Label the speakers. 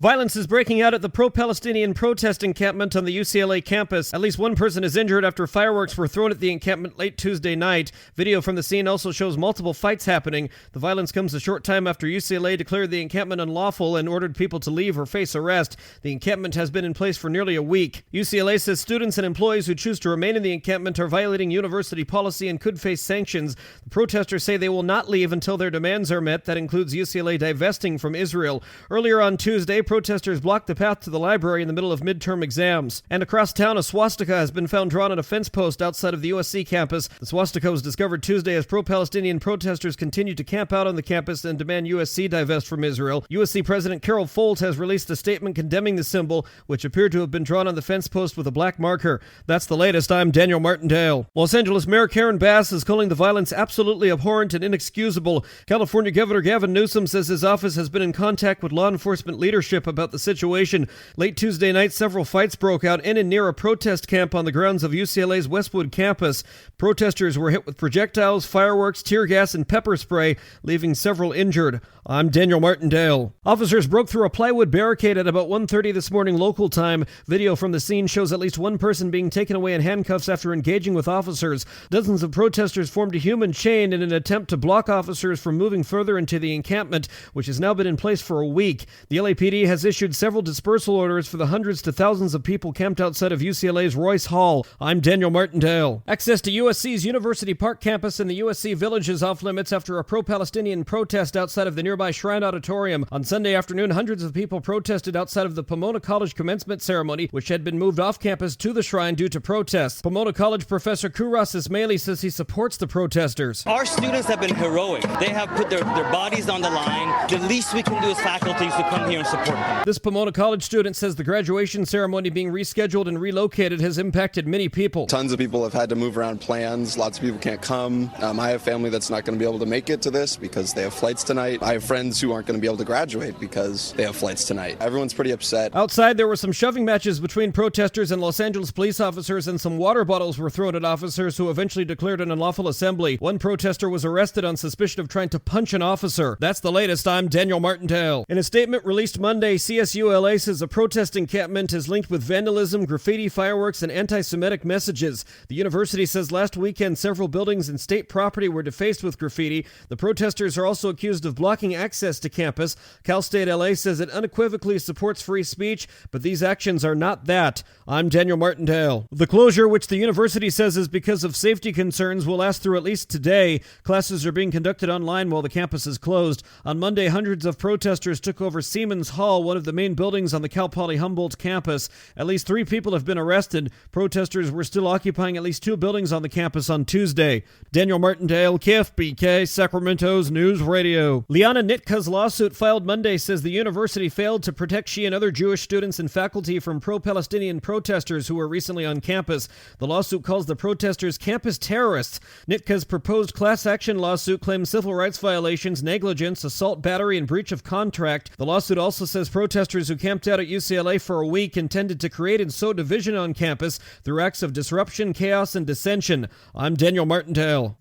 Speaker 1: Violence is breaking out at the pro-Palestinian protest encampment on the UCLA campus. At least one person is injured after fireworks were thrown at the encampment late Tuesday night. Video from the scene also shows multiple fights happening. The violence comes a short time after UCLA declared the encampment unlawful and ordered people to leave or face arrest. The encampment has been in place for nearly a week. UCLA says students and employees who choose to remain in the encampment are violating university policy and could face sanctions. The protesters say they will not leave until their demands are met. That includes UCLA divesting from Israel. Earlier on Tuesday, protesters blocked the path to the library in the middle of midterm exams. And across town, a swastika has been found drawn on a fence post outside of the USC campus. The swastika was discovered Tuesday as pro-Palestinian protesters continue to camp out on the campus and demand USC divest from Israel. USC President Carol Folt has released a statement condemning the symbol, which appeared to have been drawn on the fence post with a black marker. That's the latest. I'm Daniel Martindale. Los Angeles Mayor Karen Bass is calling the violence absolutely abhorrent and inexcusable. California Governor Gavin Newsom says his office has been in contact with law enforcement leadership about the situation. Late Tuesday night, several fights broke out in and near a protest camp on the grounds of UCLA's Westwood campus. Protesters were hit with projectiles, fireworks, tear gas, and pepper spray, leaving several injured. I'm Daniel Martindale. Officers broke through a plywood barricade at about 1:30 this morning local time. Video from the scene shows at least one person being taken away in handcuffs after engaging with officers. Dozens of protesters formed a human chain in an attempt to block officers from moving further into the encampment, which has now been in place for a week. The LAPD has issued several dispersal orders for the hundreds to thousands of people camped outside of UCLA's Royce Hall. I'm Daniel Martindale. Access to USC's University Park campus in the USC Village is off limits after a pro-Palestinian protest outside of the nearby Shrine Auditorium. On Sunday afternoon, hundreds of people protested outside of the Pomona College commencement ceremony, which had been moved off campus to the shrine due to protests. Pomona College professor Kuras Ismaili says he supports the protesters.
Speaker 2: Our students have been heroic. They have put their bodies on the line. The least we can do as faculty is to come here and support them.
Speaker 1: This Pomona College student says the graduation ceremony being rescheduled and relocated has impacted many people.
Speaker 3: Tons of people have had to move around plans. Lots of people can't come. I have family that's not going to be able to make it to this because they have flights tonight. I have friends who aren't going to be able to graduate because they have flights tonight. Everyone's pretty upset.
Speaker 1: Outside, there were some shoving matches between protesters and Los Angeles police officers, and some water bottles were thrown at officers who eventually declared an unlawful assembly. One protester was arrested on suspicion of trying to punch an officer. That's the latest. I'm Daniel Martindale. In a statement released Monday, CSULA says a protest encampment is linked with vandalism, graffiti, fireworks, and anti-Semitic messages. The university says last weekend several buildings and state property were defaced with graffiti. The protesters are also accused of blocking access to campus. Cal State LA says it unequivocally supports free speech, but these actions are not that. I'm Daniel Martindale. The closure, which the university says is because of safety concerns, will last through at least today. Classes are being conducted online while the campus is closed. On Monday, hundreds of protesters took over Siemens Hall, one of the main buildings on the Cal Poly Humboldt campus. At least 3 people have been arrested. Protesters were still occupying at least 2 buildings on the campus on Tuesday. Daniel Martindale, KFBK, Sacramento's News Radio. Liana Nitka's lawsuit filed Monday says the university failed to protect she and other Jewish students and faculty from pro-Palestinian protesters who were recently on campus. The lawsuit calls the protesters campus terrorists. Nitka's proposed class action lawsuit claims civil rights violations, negligence, assault, battery, and breach of contract. The lawsuit also says protesters who camped out at UCLA for a week intended to create and sow division on campus through acts of disruption, chaos, and dissension. I'm Daniel Martindale.